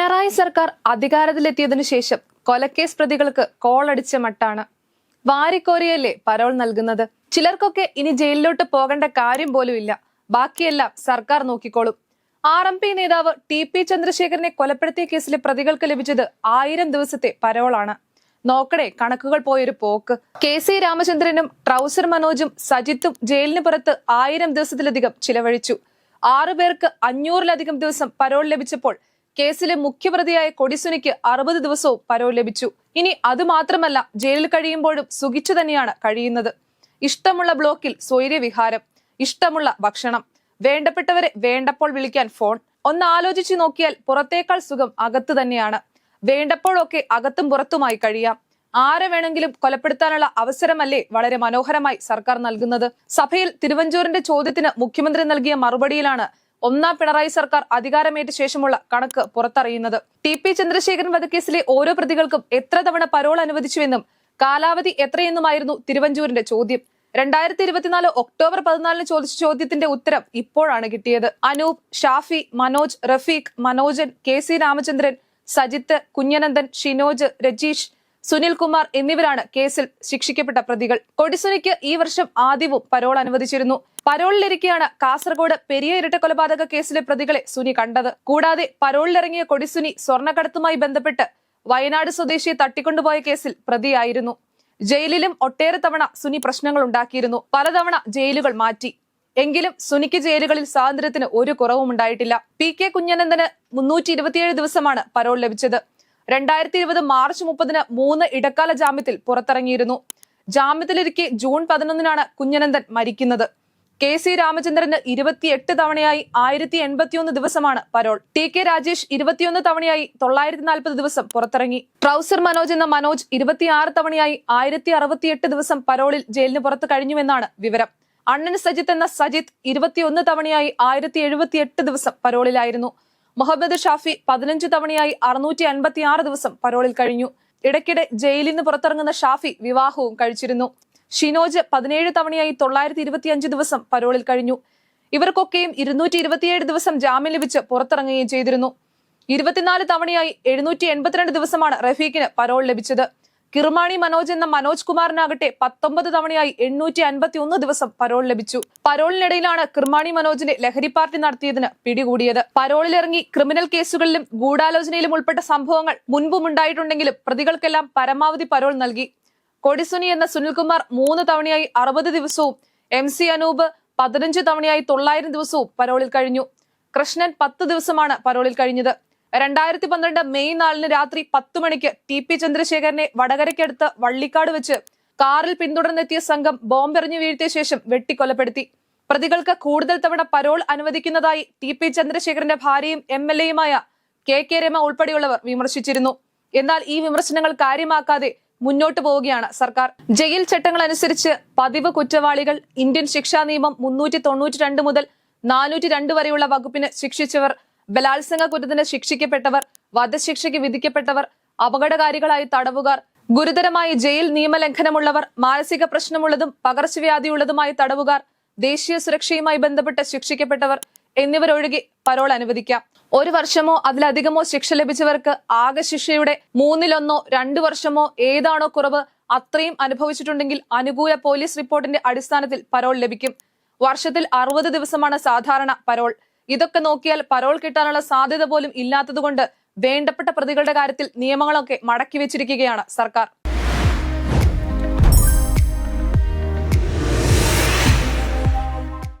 പിണറായി സർക്കാർ അധികാരത്തിലെത്തിയതിനു ശേഷം കൊലക്കേസ് പ്രതികൾക്ക് കോളടിച്ച മട്ടാണ്. വാരിക്കോരിയല്ലേ പരോൾ നൽകുന്നത്. ചിലർക്കൊക്കെ ഇനി ജയിലിലോട്ട് പോകേണ്ട കാര്യം പോലുമില്ല. ബാക്കിയെല്ലാം സർക്കാർ നോക്കിക്കോളും. RMP നേതാവ് TP ചന്ദ്രശേഖരനെ കൊലപ്പെടുത്തിയ കേസിലെ പ്രതികൾക്ക് ലഭിച്ചത് 1000 ദിവസത്തെ പരോളാണ്. നോക്കടേ കണക്കുകൾ പോയൊരു പോക്ക്. KC രാമചന്ദ്രനും ട്രൗസർ മനോജും സജിത്തും ജയിലിന് പുറത്ത് 1000 ദിവസത്തിലധികം ചിലവഴിച്ചു. 6 പേർക്ക് 500-ലധികം ദിവസം പരോൾ ലഭിച്ചപ്പോൾ കേസിലെ മുഖ്യപ്രതിയായ കൊടിസുനിക്ക് 60 ദിവസവും പരോൾ ലഭിച്ചു. ഇനി അതുമാത്രമല്ല, ജയിലിൽ കഴിയുമ്പോഴും സുഖിച്ചു തന്നെയാണ് കഴിയുന്നത്. ഇഷ്ടമുള്ള ബ്ലോക്കിൽ സ്വൈര്യവിഹാരം, ഇഷ്ടമുള്ള ഭക്ഷണം, വേണ്ടപ്പെട്ടവരെ വേണ്ടപ്പോൾ വിളിക്കാൻ ഫോൺ. ഒന്ന് ആലോചിച്ചു നോക്കിയാൽ പുറത്തേക്കാൾ സുഖം അകത്ത് തന്നെയാണ്. വേണ്ടപ്പോഴൊക്കെ അകത്തും പുറത്തുമായി കഴിയാം. ആരെ വേണമെങ്കിലും കൊലപ്പെടുത്താനുള്ള അവസരമല്ലേ വളരെ മനോഹരമായി സർക്കാർ നൽകുന്നത്. സഭയിൽ തിരുവഞ്ചൂരിന്റെ ചോദ്യത്തിന് മുഖ്യമന്ത്രി നൽകിയ മറുപടിയിലാണ് ഒന്നാം പിണറായി സർക്കാർ അധികാരമേറ്റ ശേഷമുള്ള കണക്ക് പുറത്തറിയുന്നത്. TP ചന്ദ്രശേഖരൻ വധക്കേസിലെ ഓരോ പ്രതികൾക്കും എത്ര തവണ പരോൾ അനുവദിച്ചുവെന്നും കാലാവധി എത്രയെന്നുമായിരുന്നു തിരുവഞ്ചൂരിന്റെ ചോദ്യം. 2024 ഒക്ടോബർ 14 ചോദിച്ച ചോദ്യത്തിന്റെ ഉത്തരം ഇപ്പോഴാണ് കിട്ടിയത്. അനൂപ്, ഷാഫി, മനോജ്, റഫീഖ്, മനോജൻ, KC രാമചന്ദ്രൻ, സജിത്ത്, കുഞ്ഞനന്ദൻ, ഷിനോജ്, രജീഷ്, സുനിൽകുമാർ എന്നിവരാണ് കേസിൽ ശിക്ഷിക്കപ്പെട്ട പ്രതികൾ. കൊടിസുനിക്ക് ഈ വർഷം ആദ്യവും പരോൾ അനുവദിച്ചിരുന്നു. പരോളിലിരിക്കെയാണ് കാസർഗോഡ് പെരിയ ഇരട്ടക്കൊലപാതക കേസിലെ പ്രതികളെ സുനി കണ്ടത്. കൂടാതെ പരോളിലിറങ്ങിയ കൊടിസുനി സ്വർണ്ണക്കടത്തുമായി ബന്ധപ്പെട്ട് വയനാട് സ്വദേശിയെ തട്ടിക്കൊണ്ടുപോയ കേസിൽ പ്രതിയായിരുന്നു. ജയിലിലും ഒട്ടേറെ തവണ സുനി പ്രശ്നങ്ങൾ ഉണ്ടാക്കിയിരുന്നു. പലതവണ ജയിലുകൾ മാറ്റി. എങ്കിലും സുനിക്ക് ജയിലുകളിൽ സ്വാതന്ത്ര്യത്തിന് ഒരു കുറവും ഉണ്ടായിട്ടില്ല. PK കുഞ്ഞനന്ദന് 327 ദിവസമാണ് പരോൾ ലഭിച്ചത്. 2020 മാർച്ച് 30-ന് 3 ഇടക്കാല ജാമ്യത്തിൽ പുറത്തിറങ്ങിയിരുന്നു. ജാമ്യത്തിലിരിക്കെ ജൂൺ 11-നാണ് കുഞ്ഞനന്ദൻ മരിക്കുന്നത്. KC രാമചന്ദ്രന് 28 തവണയായി 1081 ദിവസമാണ് പരോൾ. TK രാജേഷ് 21 തവണയായി 940 ദിവസം പുറത്തിറങ്ങി. ട്രൗസർ മനോജ് എന്ന മനോജ് 26 തവണയായി 1068 ദിവസം പരോളിൽ ജയിലിന് പുറത്ത് കഴിഞ്ഞുവെന്നാണ് വിവരം. അണ്ണൻ സജിത്ത് എന്ന സജിത്ത് 21 തവണയായി 1078 ദിവസം പരോളിലായിരുന്നു. മുഹമ്മദ് ഷാഫി 15 തവണയായി 656 ദിവസം പരോളിൽ കഴിഞ്ഞു. ഇടയ്ക്കിടെ ജയിലിൽ നിന്ന് പുറത്തിറങ്ങുന്ന ഷാഫി വിവാഹവും കഴിച്ചിരുന്നു. ഷിനോജ് 17 തവണയായി 925 ദിവസം പരോളിൽ കഴിഞ്ഞു. ഇവർക്കൊക്കെയും 227 ദിവസം ജാമ്യം ലഭിച്ച് പുറത്തിറങ്ങുകയും ചെയ്തിരുന്നു. 24 തവണയായി 782 ദിവസമാണ് റഫീഖിന് പരോൾ ലഭിച്ചത്. കിർമാണി മനോജ് എന്ന മനോജ് കുമാറിനാകട്ടെ 19 തവണയായി 851 ദിവസം പരോൾ ലഭിച്ചു. പരോളിനിടയിലാണ് കിർമാണി മനോജിനെ ലഹരി പാർട്ടി നടത്തിയതിന് പിടികൂടിയത്. പരോളിലിറങ്ങി ക്രിമിനൽ കേസുകളിലും ഗൂഢാലോചനയിലും ഉൾപ്പെട്ട സംഭവങ്ങൾ മുൻപും ഉണ്ടായിട്ടുണ്ടെങ്കിലും പ്രതികൾക്കെല്ലാം പരമാവധി പരോൾ നൽകി. കൊടിസുനി എന്ന സുനിൽകുമാർ 3 തവണയായി 60 ദിവസവും, MC അനൂപ് 15 തവണയായി 900 ദിവസവും പരോളിൽ കഴിഞ്ഞു. കൃഷ്ണൻ 10 ദിവസമാണ് പരോളിൽ കഴിഞ്ഞത്. 2012 മെയ് 4-ന് രാത്രി 10 മണിക്ക് TP ചന്ദ്രശേഖരനെ വടകരയ്ക്കടുത്ത് വള്ളിക്കാട് വെച്ച് കാറിൽ പിന്തുടർന്നെത്തിയ സംഘം ബോംബെറിഞ്ഞു വീഴ്ത്തിയ ശേഷം വെട്ടിക്കൊലപ്പെടുത്തി. പ്രതികൾക്ക് കൂടുതൽ തവണ പരോൾ അനുവദിക്കുന്നതായി TP ചന്ദ്രശേഖരന്റെ ഭാര്യയും MLA-യുമായ KK രമ ഉൾപ്പെടെയുള്ളവർ വിമർശിച്ചിരുന്നു. എന്നാൽ ഈ വിമർശനങ്ങൾ കാര്യമാക്കാതെ മുന്നോട്ടു പോവുകയാണ് സർക്കാർ. ജയിൽ ചട്ടങ്ങൾ അനുസരിച്ച് പതിവ് കുറ്റവാളികൾ, ഇന്ത്യൻ ശിക്ഷാ നിയമം 392 മുതൽ 402 വരെയുള്ള വകുപ്പിന് ശിക്ഷിച്ചവർ, ബലാത്സംഗ കുറ്റത്തിന് ശിക്ഷിക്കപ്പെട്ടവർ, വധശിക്ഷയ്ക്ക് വിധിക്കപ്പെട്ടവർ, അപകടകാരികളായ തടവുകാർ, ഗുരുതരമായ ജയിൽ നിയമലംഘനമുള്ളവർ, മാനസിക പ്രശ്നമുള്ളതും പകർച്ചവ്യാധിയുള്ളതുമായ തടവുകാർ, ദേശീയ സുരക്ഷയുമായി ബന്ധപ്പെട്ട് ശിക്ഷിക്കപ്പെട്ടവർ എന്നിവരൊഴികെ പരോൾ അനുവദിക്കാം. 1 വർഷമോ അതിലധികമോ ശിക്ഷ ലഭിച്ചവർക്ക് ആകെ ശിക്ഷയുടെ 1/3, 2 വർഷമോ ഏതാണോ കുറവ് അത്രയും അനുഭവിച്ചിട്ടുണ്ടെങ്കിൽ അനുകൂല പോലീസ് റിപ്പോർട്ടിന്റെ അടിസ്ഥാനത്തിൽ പരോൾ ലഭിക്കും. വർഷത്തിൽ 60 ദിവസമാണ് സാധാരണ പരോൾ. ഇതൊക്കെ നോക്കിയാൽ പരോൾ കിട്ടാനുള്ള സാധ്യത പോലും ഇല്ലാത്തതുകൊണ്ട് വേണ്ടപ്പെട്ട പ്രതികളുടെ കാര്യത്തിൽ നിയമങ്ങളൊക്കെ മടക്കി വെച്ചിരിക്കുകയാണ് സർക്കാർ.